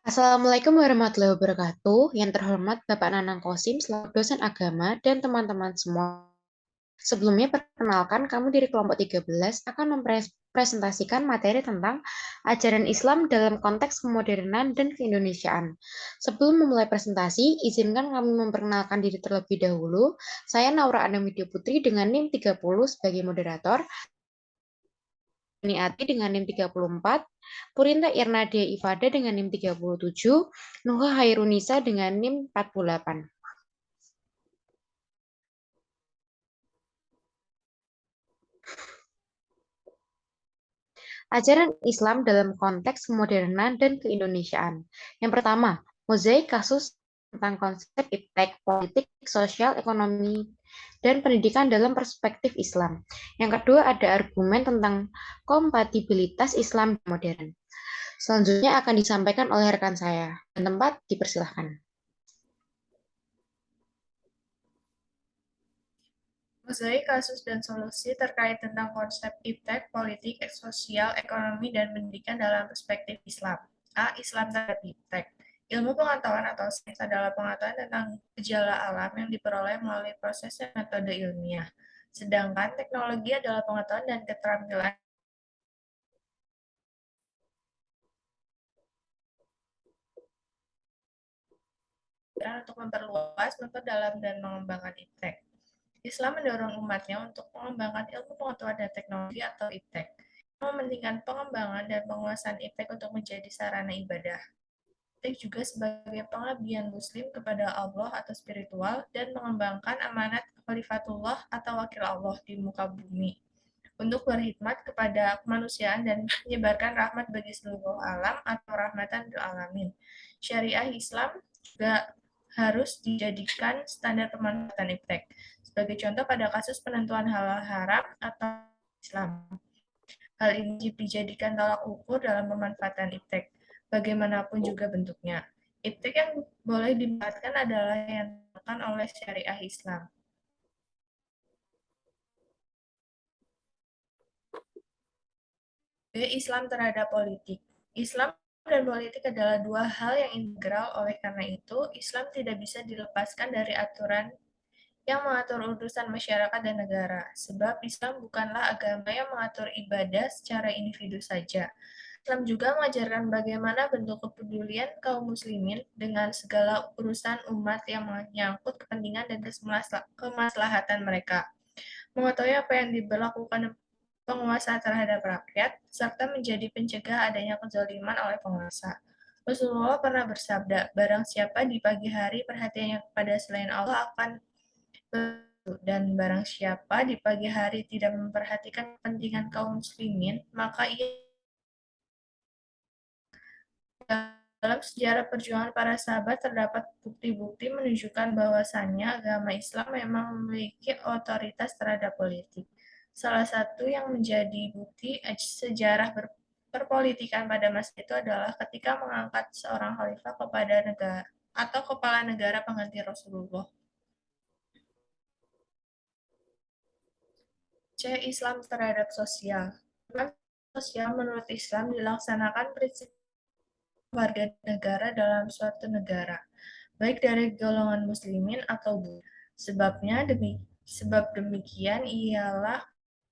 Assalamualaikum warahmatullahi wabarakatuh. Yang terhormat Bapak Nanang Kosim selaku dosen agama dan teman-teman semua. Sebelumnya perkenalkan kamu dari kelompok 13 akan mempresentasikan materi tentang ajaran Islam dalam konteks kemodernan dan keindonesiaan. Sebelum memulai presentasi, izinkan kami memperkenalkan diri terlebih dahulu. Saya Naura Anamidya Putri dengan NIM 30 sebagai moderator, Ati dengan NIM 34, Purinta Irnadia Ifada dengan NIM 37, Nuha Hairunisa dengan NIM 48. Ajaran Islam dalam konteks kemodernan dan keindonesiaan. Yang pertama, mozaik kasus tentang konsep iptek, politik, sosial, ekonomi, dan pendidikan dalam perspektif Islam. Yang kedua, ada argumen tentang kompatibilitas Islam dan modern. Selanjutnya akan disampaikan oleh rekan saya. Dan tempat dipersilahkan. Mozaik kasus dan solusi terkait tentang konsep iptek, politik, sosial, ekonomi, dan pendidikan dalam perspektif Islam. A. Islam terhadap iptek. Ilmu pengetahuan atau sains adalah pengetahuan tentang gejala alam yang diperoleh melalui proses dan metode ilmiah. Sedangkan teknologi adalah pengetahuan dan keterampilan untuk memperluas, memperdalam, dan mengembangkan iptek. Islam mendorong umatnya untuk mengembangkan ilmu pengetahuan dan teknologi atau iptek, mementingkan pengembangan dan penguasaan iptek untuk menjadi sarana ibadah. Iptek juga sebagai pengabdian Muslim kepada Allah atau spiritual dan mengembangkan amanat khalifatullah atau wakil Allah di muka bumi untuk berkhidmat kepada kemanusiaan dan menyebarkan rahmat bagi seluruh alam atau rahmatan lil alamin. Syariah Islam juga harus dijadikan standar pemanfaatan iptek. Sebagai contoh pada kasus penentuan halal haram atau Islam. Hal ini dijadikan tolak ukur dalam pemanfaatan iptek, bagaimanapun juga bentuknya. Iptek yang boleh dimanfaatkan adalah yang dilakukan oleh syariah Islam. Islam terhadap politik. Islam dan politik adalah dua hal yang integral, oleh karena itu, Islam tidak bisa dilepaskan dari aturan yang mengatur urusan masyarakat dan negara, sebab Islam bukanlah agama yang mengatur ibadah secara individu saja. Islam juga mengajarkan bagaimana bentuk kepedulian kaum muslimin dengan segala urusan umat yang menyangkut kepentingan dan kemaslahatan mereka. Mengetahui apa yang diberlakukan penguasa terhadap rakyat, serta menjadi pencegah adanya kezaliman oleh penguasa. Rasulullah pernah bersabda, barang siapa di pagi hari perhatiannya kepada selain Allah akan dan barang siapa di pagi hari tidak memperhatikan kepentingan kaum muslimin, maka ia dalam sejarah perjuangan para sahabat terdapat bukti-bukti menunjukkan bahwasannya agama Islam memang memiliki otoritas terhadap politik. Salah satu yang menjadi bukti sejarah perpolitikan pada masa itu adalah ketika mengangkat seorang khalifah kepada negara atau kepala negara pengganti Rasulullah. C. Islam terhadap sosial. Islam sosial menurut Islam dilaksanakan prinsip warga negara dalam suatu negara, baik dari golongan muslimin atau bukan. Sebab demikian ialah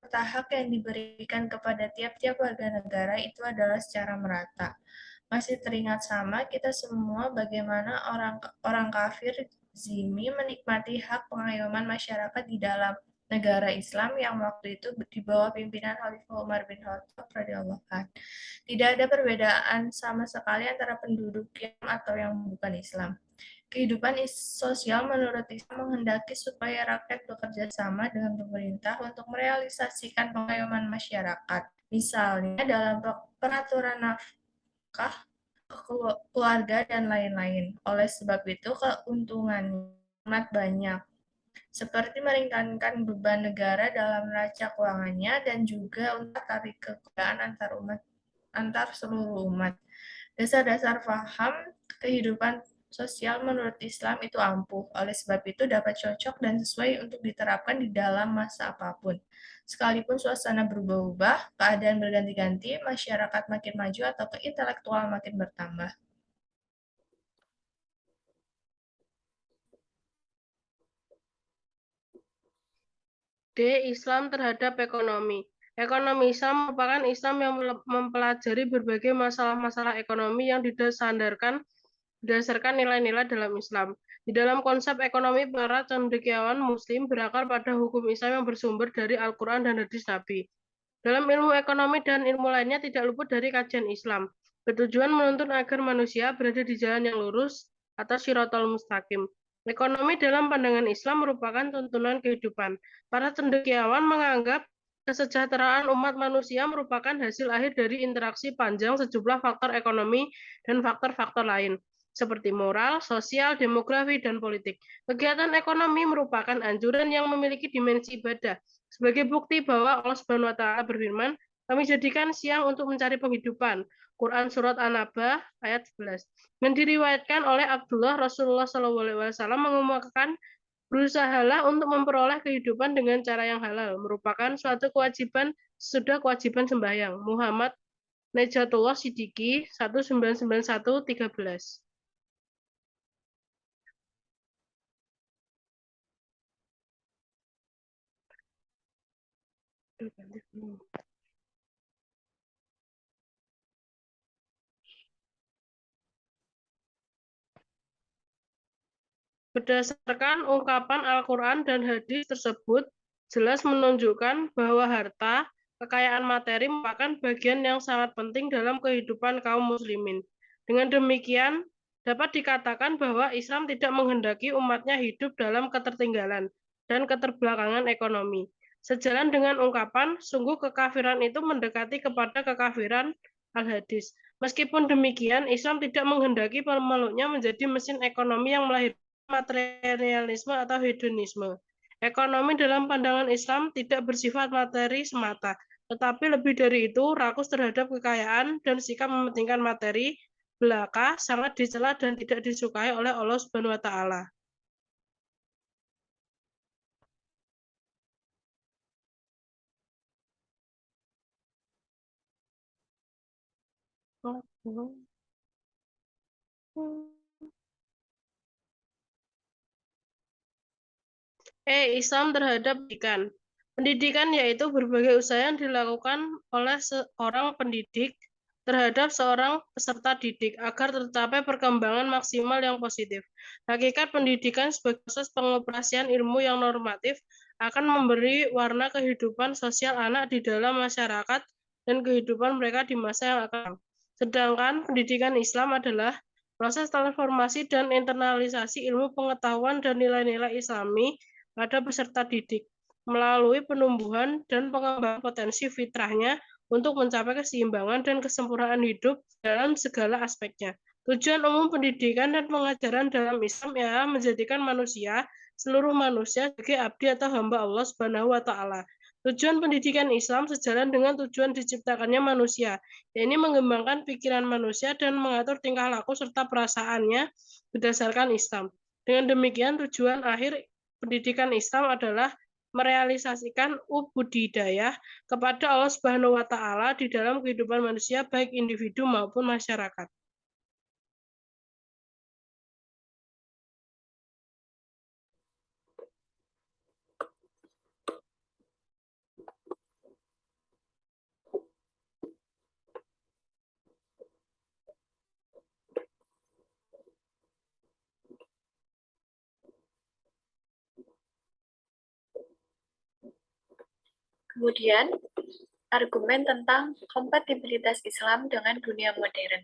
tahap yang diberikan kepada tiap-tiap warga negara itu adalah secara merata. Masih teringat sama kita semua bagaimana orang orang kafir zimmi menikmati hak pengayoman masyarakat di dalam negara Islam yang waktu itu di bawah pimpinan Khalifah Umar bin Khattab radhiyallahu anhu. Tidak ada perbedaan sama sekali antara penduduk yang atau yang bukan Islam. Kehidupan sosial menurut Islam menghendaki supaya rakyat bekerja sama dengan pemerintah untuk merealisasikan pengayoman masyarakat. Misalnya dalam peraturan nafkah, keluarga, dan lain-lain. Oleh sebab itu, keuntungannya amat banyak, seperti meringankan beban negara dalam neraca keuangannya dan juga untuk tarik kekayaan antar seluruh umat. Dasar-dasar faham kehidupan sosial menurut Islam itu ampuh, oleh sebab itu dapat cocok dan sesuai untuk diterapkan di dalam masa apapun. Sekalipun suasana berubah-ubah, keadaan berganti-ganti, masyarakat makin maju atau keintelektual makin bertambah. D. Islam terhadap ekonomi. Ekonomi Islam merupakan Islam yang mempelajari berbagai masalah-masalah ekonomi yang berdasarkan nilai-nilai dalam Islam. Di dalam konsep ekonomi, para cendekiawan Muslim berakar pada hukum Islam yang bersumber dari Al-Quran dan hadis Nabi. Dalam ilmu ekonomi dan ilmu lainnya tidak luput dari kajian Islam. Bertujuan menuntun agar manusia berada di jalan yang lurus atau Shiratal Mustaqim. Ekonomi dalam pandangan Islam merupakan tuntunan kehidupan. Para cendekiawan menganggap kesejahteraan umat manusia merupakan hasil akhir dari interaksi panjang sejumlah faktor ekonomi dan faktor-faktor lain, seperti moral, sosial, demografi, dan politik. Kegiatan ekonomi merupakan anjuran yang memiliki dimensi ibadah. Sebagai bukti bahwa Allah Subhanahu wa taala berfirman, "Kami jadikan siang untuk mencari penghidupan." Quran surat An-Naba ayat 11. Dan diriwayatkan oleh Abdullah, Rasulullah SAW mengemukakan, berusahalah untuk memperoleh kehidupan dengan cara yang halal, merupakan suatu kewajiban sesudah kewajiban sembahyang. Muhammad Najatullah Siddiqi 1991-13. Berdasarkan ungkapan Al-Quran dan hadis tersebut, jelas menunjukkan bahwa harta, kekayaan materi merupakan bagian yang sangat penting dalam kehidupan kaum muslimin. Dengan demikian, dapat dikatakan bahwa Islam tidak menghendaki umatnya hidup dalam ketertinggalan dan keterbelakangan ekonomi. Sejalan dengan ungkapan, sungguh kekafiran itu mendekati kepada kekafiran al-hadis. Meskipun demikian, Islam tidak menghendaki pemeluknya menjadi mesin ekonomi yang melahirkan materialisme atau hedonisme. Ekonomi dalam pandangan Islam tidak bersifat materi semata, tetapi lebih dari itu rakus terhadap kekayaan dan sikap mementingkan materi belaka sangat dicela dan tidak disukai oleh Allah Subhanahu wa taala. Islam terhadap pendidikan. Pendidikan yaitu berbagai usaha yang dilakukan oleh seorang pendidik terhadap seorang peserta didik agar tercapai perkembangan maksimal yang positif. Hakikat pendidikan sebagai proses pengoperasian ilmu yang normatif akan memberi warna kehidupan sosial anak di dalam masyarakat dan kehidupan mereka di masa yang akan datang. Sedangkan pendidikan Islam adalah proses transformasi dan internalisasi ilmu pengetahuan dan nilai-nilai Islami pada peserta didik melalui penumbuhan dan pengembangan potensi fitrahnya untuk mencapai keseimbangan dan kesempurnaan hidup dalam segala aspeknya. Tujuan umum pendidikan dan pengajaran dalam Islam ialah menjadikan seluruh manusia sebagai abdi atau hamba Allah Subhanahu wa taala. Tujuan pendidikan Islam sejalan dengan tujuan diciptakannya manusia, yaitu mengembangkan pikiran manusia dan mengatur tingkah laku serta perasaannya berdasarkan Islam. Dengan demikian, tujuan akhir pendidikan Islam adalah merealisasikan ubudiyah kepada Allah Subhanahu wa taala di dalam kehidupan manusia baik individu maupun masyarakat. Kemudian, argumen tentang kompatibilitas Islam dengan dunia modern.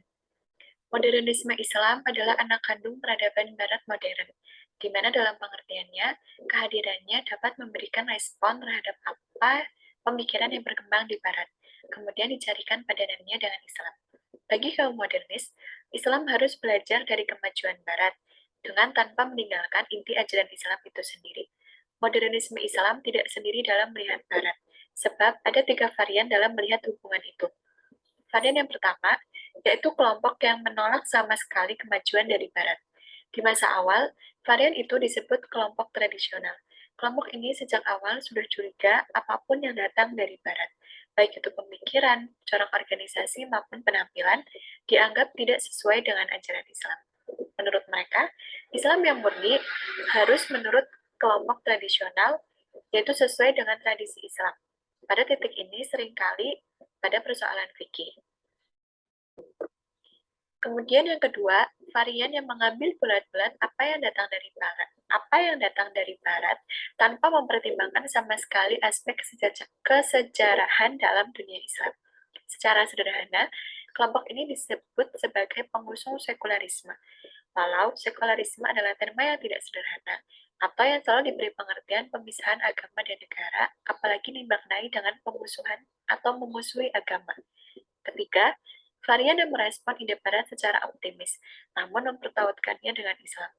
Modernisme Islam adalah anak kandung peradaban Barat modern, di mana dalam pengertiannya, kehadirannya dapat memberikan respon terhadap apa pemikiran yang berkembang di Barat, kemudian dicarikan padanannya dengan Islam. Bagi kaum modernis, Islam harus belajar dari kemajuan Barat, dengan tanpa meninggalkan inti ajaran Islam itu sendiri. Modernisme Islam tidak sendiri dalam melihat Barat, sebab ada 3 varian dalam melihat hubungan itu. Varian yang pertama, yaitu kelompok yang menolak sama sekali kemajuan dari Barat. Di masa awal, varian itu disebut kelompok tradisional. Kelompok ini sejak awal sudah curiga apapun yang datang dari Barat, baik itu pemikiran, corak organisasi, maupun penampilan, dianggap tidak sesuai dengan ajaran Islam. Menurut mereka, Islam yang murni harus menurut kelompok tradisional yaitu sesuai dengan tradisi Islam. Pada titik ini seringkali pada persoalan fikih. Kemudian yang kedua, varian yang mengambil bulat-bulat apa yang datang dari barat tanpa mempertimbangkan sama sekali aspek kesejarahan dalam dunia Islam. Secara sederhana, kelompok ini disebut sebagai pengusung sekularisme. Walau sekularisme adalah terma yang tidak sederhana, atau yang selalu diberi pengertian pemisahan agama dan negara, apalagi dimaknai dengan pemusuhan atau memusuhi agama. Ketiga, varian yang merespon ide barat secara optimis, namun mempertautkannya dengan Islam.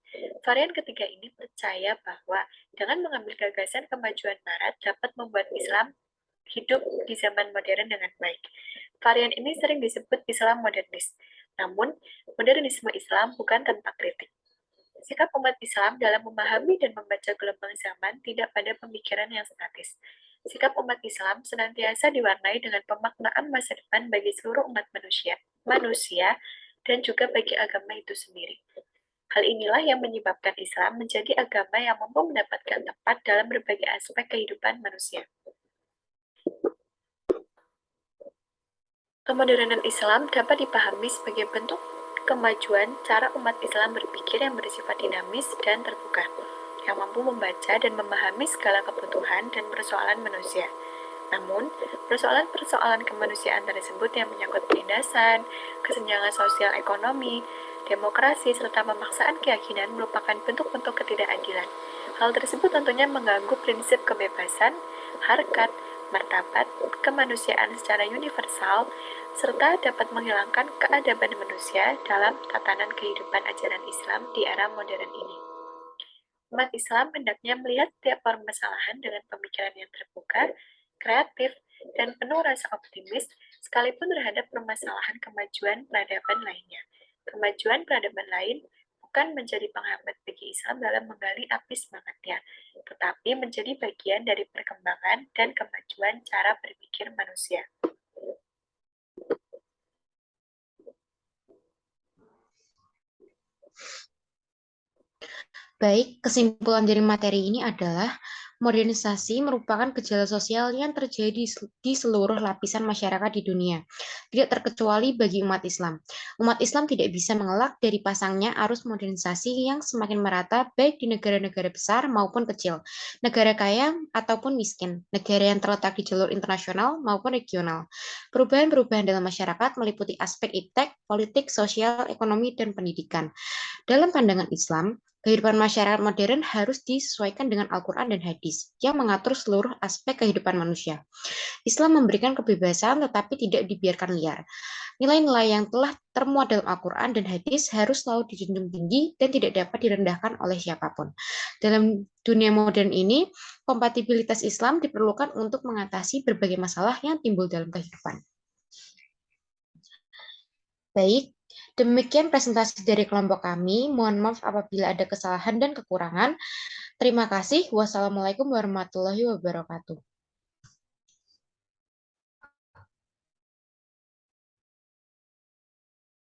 Varian ketiga ini percaya bahwa dengan mengambil gagasan kemajuan barat dapat membuat Islam hidup di zaman modern dengan baik. Varian ini sering disebut Islam modernis. Namun, modernisme Islam bukan tanpa kritik. Sikap umat Islam dalam memahami dan membaca gelombang zaman tidak pada pemikiran yang statis. Sikap umat Islam senantiasa diwarnai dengan pemaknaan masa depan bagi seluruh umat manusia dan juga bagi agama itu sendiri. Hal inilah yang menyebabkan Islam menjadi agama yang mampu mendapatkan tempat dalam berbagai aspek kehidupan manusia. Kemodernan Islam dapat dipahami sebagai bentuk kemajuan cara umat Islam berpikir yang bersifat dinamis dan terbuka, yang mampu membaca dan memahami segala kebutuhan dan persoalan manusia. Namun, persoalan-persoalan kemanusiaan tersebut yang menyangkut penindasan, kesenjangan sosial ekonomi, demokrasi, serta pemaksaan keyakinan merupakan bentuk-bentuk ketidakadilan. Hal tersebut tentunya mengganggu prinsip kebebasan, harkat, martabat, kemanusiaan secara universal, serta dapat menghilangkan keadaban manusia dalam tatanan kehidupan ajaran Islam di era modern ini. Umat Islam hendaknya melihat setiap permasalahan dengan pemikiran yang terbuka, kreatif, dan penuh rasa optimis, sekalipun terhadap permasalahan kemajuan peradaban lainnya. Kemajuan peradaban lain bukan menjadi penghambat bagi Islam dalam menggali api semangatnya, tetapi menjadi bagian dari perkembangan dan kemajuan cara berpikir manusia. Baik, kesimpulan dari materi ini adalah modernisasi merupakan gejala sosial yang terjadi di seluruh lapisan masyarakat di dunia, tidak terkecuali bagi umat Islam. Umat Islam tidak bisa mengelak dari pasangnya arus modernisasi yang semakin merata baik di negara-negara besar maupun kecil, negara kaya ataupun miskin, negara yang terletak di jalur internasional maupun regional. Perubahan-perubahan dalam masyarakat meliputi aspek iptek, politik, sosial, ekonomi, dan pendidikan. Dalam pandangan Islam, kehidupan masyarakat modern harus disesuaikan dengan Al-Quran dan hadis yang mengatur seluruh aspek kehidupan manusia. Islam memberikan kebebasan tetapi tidak dibiarkan liar. Nilai-nilai yang telah termuat dalam Al-Quran dan hadis harus selalu dijunjung tinggi dan tidak dapat direndahkan oleh siapapun. Dalam dunia modern ini, kompatibilitas Islam diperlukan untuk mengatasi berbagai masalah yang timbul dalam kehidupan. Baik, demikian presentasi dari kelompok kami. Mohon maaf apabila ada kesalahan dan kekurangan. Terima kasih. Wassalamualaikum warahmatullahi wabarakatuh.